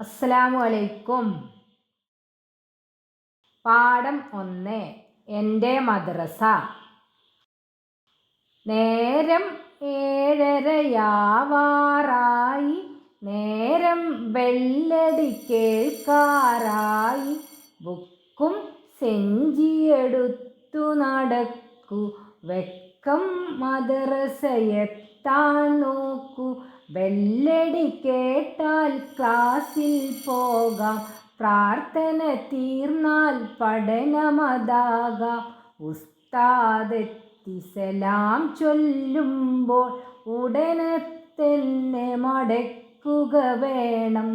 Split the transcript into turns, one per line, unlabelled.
അസ്സലാമു അലൈക്കും. പാഠം 1. എൻ്റെ മദ്രസ. നേരം 7:30 നേരം ബെല്ലടി കേൾക്കാറായി. ബുക്കും സെഞ്ചിയെടുത്തു നടക്കൂ, വെക്കം മദ്രസയെത്താൻ നോക്കൂ. ബെല്ലടി കേട്ടാൽ ക്ലാസ്സിൽ പോകാം, പ്രാർത്ഥന തീർന്നാൽ പഠനമതാകാം. ഉസ്താദെത്തി സലാം ചൊല്ലുമ്പോൾ ഉടനെ തന്നെ മടക്കുക വേണം.